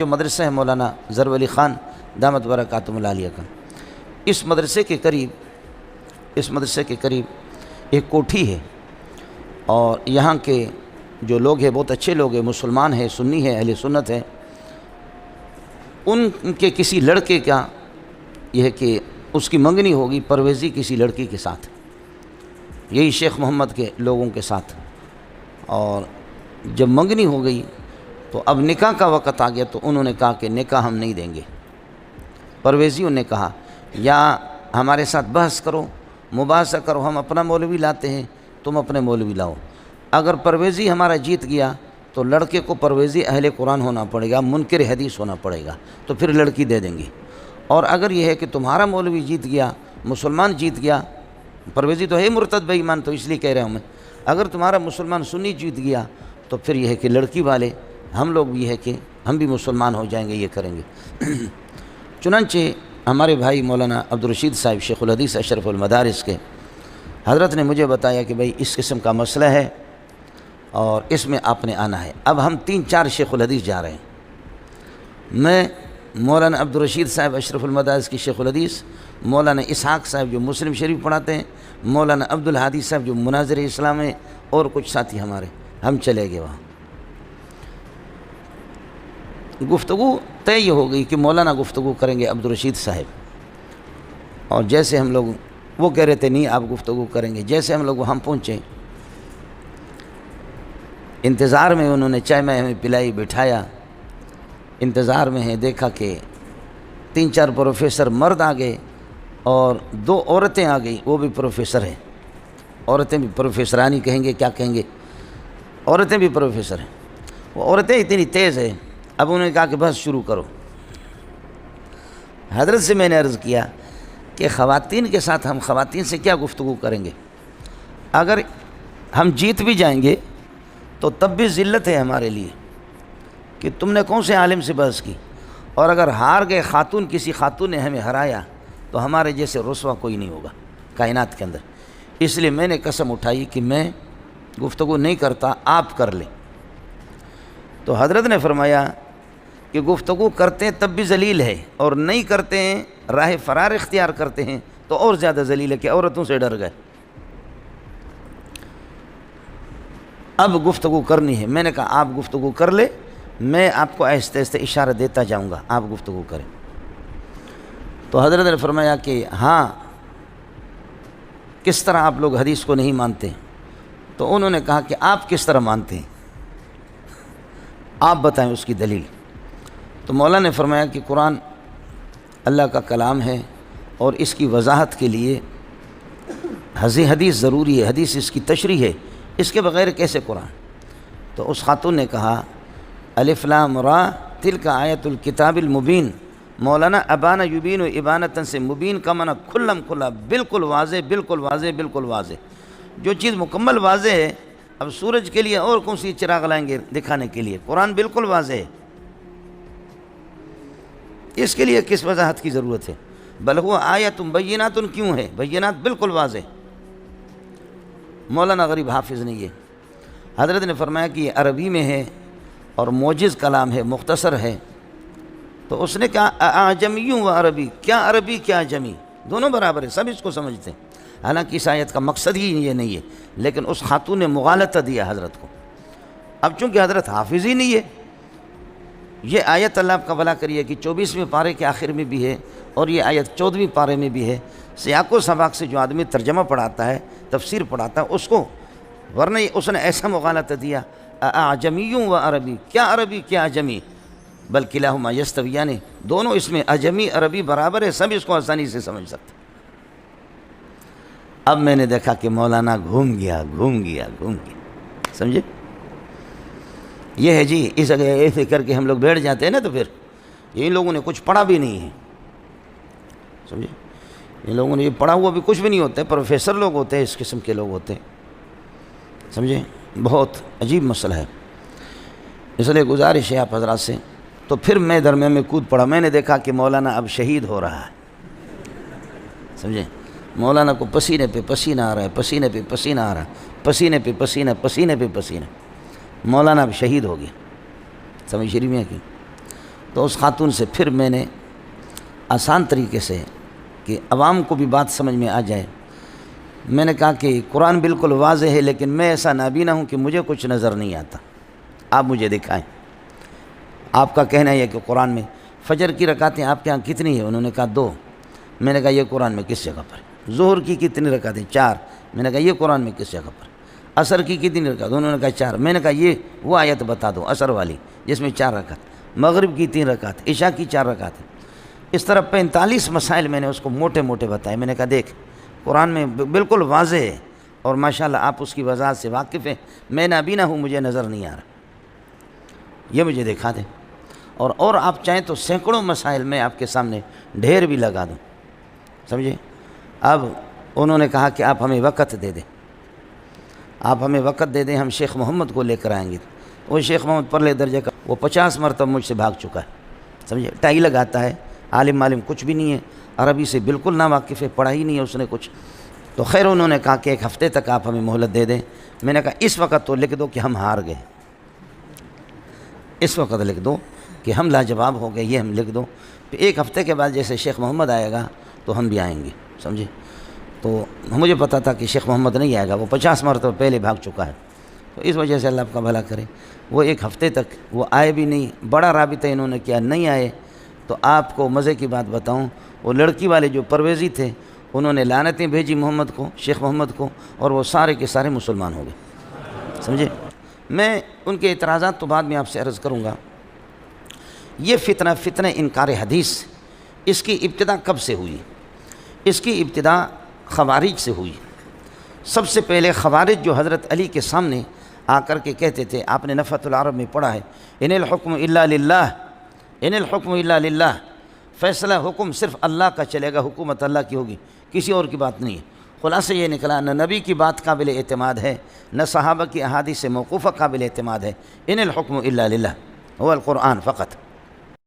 جو مدرسہ ہے مولانا ظرف علی خان دامت برکاتہم العالیہ کا، اس مدرسے کے قریب ایک کوٹھی ہے، اور یہاں کے جو لوگ ہیں بہت اچھے لوگ ہیں، مسلمان ہیں، سنی ہیں، اہل سنت ہیں۔ ان کے کسی لڑکے کا یہ ہے کہ اس کی منگنی ہوگی پرویزی کسی لڑکی کے ساتھ، یہی شیخ محمد کے لوگوں کے ساتھ، اور جب منگنی ہو گئی تو اب نکاح کا وقت آ گیا، تو انہوں نے کہا کہ نکاح ہم نہیں دیں گے۔ پرویزیوں نے کہا یا ہمارے ساتھ بحث کرو، مباحثہ کرو، ہم اپنا مولوی لاتے ہیں، تم اپنے مولوی لاؤ۔ اگر پرویزی ہمارا جیت گیا تو لڑکے کو پرویزی اہل قرآن ہونا پڑے گا، منکر حدیث ہونا پڑے گا، تو پھر لڑکی دے دیں گے۔ اور اگر یہ ہے کہ تمہارا مولوی جیت گیا، مسلمان جیت گیا، پرویزی تو ہے مرتد بے ایمان، تو اس لیے کہہ رہا ہوں میں، اگر تمہارا مسلمان سنی جیت گیا تو پھر یہ ہے کہ لڑکی والے ہم لوگ بھی ہے کہ ہم بھی مسلمان ہو جائیں گے، یہ کریں گے۔ چنانچہ ہمارے بھائی مولانا عبدالرشید صاحب شیخ الحدیث اشرف المدارس کے حضرت نے مجھے بتایا کہ بھائی اس قسم کا مسئلہ ہے اور اس میں آپ نے آنا ہے۔ اب ہم 3-4 شیخ الحدیث جا رہے ہیں، میں مولانا عبدالرشید صاحب اشرف المدارس کی شیخ الحدیث، مولانا اسحاق صاحب جو مسلم شریف پڑھاتے ہیں، مولانا عبدالہادی صاحب جو مناظر اسلام ہیں، اور کچھ ساتھی ہمارے، ہم چلے گئے وہاں۔ گفتگو طے یہ ہو گئی کہ مولانا گفتگو کریں گے عبدالرشید صاحب، اور جیسے ہم لوگ، وہ کہہ رہے تھے نہیں آپ گفتگو کریں گے، جیسے ہم لوگ وہاں پہنچے، انتظار میں انہوں نے چائے میں ہمیں پلائی، بٹھایا، انتظار میں ہیں، دیکھا کہ 3-4 پروفیسر مرد آ گئے اور 2 عورتیں آ گئیں، وہ بھی پروفیسر ہیں، عورتیں بھی پروفیسرانی کہیں گے، کیا کہیں گے، عورتیں بھی پروفیسر ہیں۔ وہ عورتیں اتنی تیز ہیں، اب انہوں نے کہا کہ بس شروع کرو۔ حضرت سے میں نے عرض کیا کہ خواتین کے ساتھ ہم خواتین سے کیا گفتگو کریں گے، اگر ہم جیت بھی جائیں گے تو تب بھی ذلت ہے ہمارے لیے کہ تم نے کون سے عالم سے بحث کی، اور اگر ہار گئے خاتون، کسی خاتون نے ہمیں ہرایا تو ہمارے جیسے رسوا کوئی نہیں ہوگا کائنات کے اندر۔ اس لیے میں نے قسم اٹھائی کہ میں گفتگو نہیں کرتا، آپ کر لیں۔ تو حضرت نے فرمایا کہ گفتگو کرتے ہیں تب بھی ذلیل ہے، اور نہیں کرتے ہیں، راہ فرار اختیار کرتے ہیں تو اور زیادہ ذلیل ہے کہ عورتوں سے ڈر گئے۔ اب گفتگو کرنی ہے، میں نے کہا آپ گفتگو کر لے، میں آپ کو آہستہ آہستہ اشارہ دیتا جاؤں گا، آپ گفتگو کریں۔ تو حضرت نے فرمایا کہ ہاں، کس طرح آپ لوگ حدیث کو نہیں مانتے؟ تو انہوں نے کہا کہ آپ کس طرح مانتے ہیں، آپ بتائیں اس کی دلیل۔ تو مولانا نے فرمایا کہ قرآن اللہ کا کلام ہے، اور اس کی وضاحت کے لیے حدیث ضروری ہے، حدیث اس کی تشریح ہے، اس کے بغیر کیسے قرآن؟ تو اس خاتون نے کہا الف لام را تلک آیت الکتاب المبین، مولانا ابانا یبین و ابانتاً سے مبین کا معنی کھلم کھلا، بالکل واضح، بالکل واضح، بالکل واضح۔ جو چیز مکمل واضح ہے، اب سورج کے لیے اور کون سی چراغ لائیں گے دکھانے کے لیے؟ قرآن بالکل واضح ہے، اس کے لیے کس وضاحت کی ضرورت ہے؟ بل ہوا آیت بینات، کیوں ہے بینات؟ بالکل واضح۔ مولانا غریب حافظ نہیں ہے، حضرت نے فرمایا کہ یہ عربی میں ہے اور موجز کلام ہے، مختصر ہے۔ تو اس نے کہا اعجمی و عربی، کیا عربی کیا اعجمی، دونوں برابر ہے، سب اس کو سمجھتے ہیں۔ حالانکہ اس آیت کا مقصد ہی یہ نہیں ہے، لیکن اس خاتون نے مغالطہ دیا حضرت کو۔ اب چونکہ حضرت حافظ ہی نہیں ہے، یہ آیت اللہ آپ کا بھلا کریے کہ 24ویں پارے کے آخر میں بھی ہے، اور یہ آیت 14ویں پارے میں بھی ہے۔ سیاق و سباق سے جو آدمی ترجمہ پڑھاتا ہے، تفسیر پڑھاتا ہے، اس کو، ورنہ اس نے ایسا مغالطہ دیا اعجمی و عربی، کیا عربی کیا اعجمی، بل کلاہما یستویان، دونوں اس میں اعجمی عربی برابر ہے، سب اس کو آسانی سے سمجھ سکتے۔ اب میں نے دیکھا کہ مولانا گھوم گیا، سمجھے؟ یہ ہے جی، اس اگر ایسے کر کے ہم لوگ بیٹھ جاتے ہیں نا، تو پھر ان لوگوں نے کچھ پڑھا بھی نہیں ہے، سمجھے؟ ان لوگوں نے یہ پڑھا ہوا بھی کچھ بھی نہیں ہوتا ہے، پروفیسر لوگ ہوتے ہیں، اس قسم کے لوگ ہوتے ہیں، سمجھے؟ بہت عجیب مسئلہ ہے، اس لیے گزارش ہے آپ حضرات سے۔ تو پھر میں درمیان میں کود پڑا، میں نے دیکھا کہ مولانا اب شہید ہو رہا ہے، سمجھے؟ مولانا کو پسینے پہ پسینہ آ رہا ہے، پسینے پہ پسینہ آ رہا ہے، پسینے پہ پسینہ، پسینے پہ پسینہ، مولانا اب شہید ہو گیا، سمجھ شریف میں کی۔ تو اس خاتون سے پھر میں نے آسان طریقے سے کہ عوام کو بھی بات سمجھ میں آ جائے، میں نے کہا کہ قرآن بالکل واضح ہے لیکن میں ایسا نابینا ہوں کہ مجھے کچھ نظر نہیں آتا، آپ مجھے دکھائیں۔ آپ کا کہنا ہے کہ قرآن میں فجر کی رکعتیں آپ کے ہاں کتنی ہیں؟ انہوں نے کہا 2۔ میں نے کہا یہ قرآن میں کس جگہ پر ہے؟ ظہر کی کتنی رکعتیں؟ 4۔ میں نے کہا یہ قرآن میں کس جگہ پر؟ عصر کی کتنی رکعت؟ انہوں نے کہا 4۔ میں نے کہا یہ وہ آیت بتا دو عصر والی جس میں 4 رکعت، مغرب کی 3 رکعت، عشاء کی 4 رکعت۔ اس طرح 45 مسائل میں نے اس کو موٹے موٹے بتائے۔ میں نے کہا دیکھ قرآن میں بالکل واضح ہے اور ماشاءاللہ آپ اس کی وضاحت سے واقف ہیں، میں نابینا ہوں، مجھے نظر نہیں آ رہا، یہ مجھے دکھا دیں۔ اور آپ چاہیں تو سینکڑوں مسائل میں آپ کے سامنے ڈھیر بھی لگا دوں، سمجھے؟ اب انہوں نے کہا کہ آپ ہمیں وقت دے دیں، آپ ہمیں وقت دے دیں، ہم شیخ محمد کو لے کر آئیں گے۔ وہ شیخ محمد پرلے درجے کا، وہ 50 مرتبہ مجھ سے بھاگ چکا ہے، سمجھے؟ ٹائی لگاتا ہے، عالم کچھ بھی نہیں ہے، عربی سے بالکل ناواقف ہے، پڑھا ہی نہیں ہے اس نے کچھ۔ تو خیر انہوں نے کہا کہ 1 ہفتے تک آپ ہمیں مہلت دے دیں۔ میں نے کہا اس وقت تو لکھ دو کہ ہم ہار گئے، اس وقت لکھ دو کہ ہم لاجواب ہو گئے، یہ ہم لکھ دو۔ پھر 1 ہفتے کے بعد جیسے شیخ محمد آئے گا تو ہم بھی آئیں گے، سمجھے؟ تو مجھے پتہ تھا کہ شیخ محمد نہیں آئے گا، وہ 50 مرتبہ پہلے بھاگ چکا ہے، تو اس وجہ سے اللہ آپ کا بھلا کرے۔ وہ 1 ہفتے تک وہ آئے بھی نہیں، بڑا رابطہ انہوں نے کیا، نہیں آئے۔ تو آپ کو مزے کی بات بتاؤں، وہ لڑکی والے جو پرویزی تھے انہوں نے لعنتیں بھیجی محمد کو، شیخ محمد کو، اور وہ سارے کے سارے مسلمان ہو گئے، سمجھے؟ میں ان کے اعتراضات تو بعد میں آپ سے عرض کروں گا۔ یہ فتنہ انکار حدیث، اس کی ابتدا کب سے ہوئی؟ اس کی ابتدا خوارج سے ہوئی۔ سب سے پہلے خوارج جو حضرت علی کے سامنے آ کر کے کہتے تھے، آپ نے نفحۃ العرب میں پڑھا ہے، ان الحکم الا للہ، ان الحکم الا للہ، فیصلہ حکم صرف اللہ کا چلے گا، حکومت اللہ کی ہوگی، کسی اور کی بات نہیں ہے۔ خلاصہ یہ نکلا نہ نبی کی بات قابل اعتماد ہے، نہ صحابہ کی احادیث موقوفہ قابل اعتماد ہے۔ ان الحکم الا للہ، هو القرآن فقط۔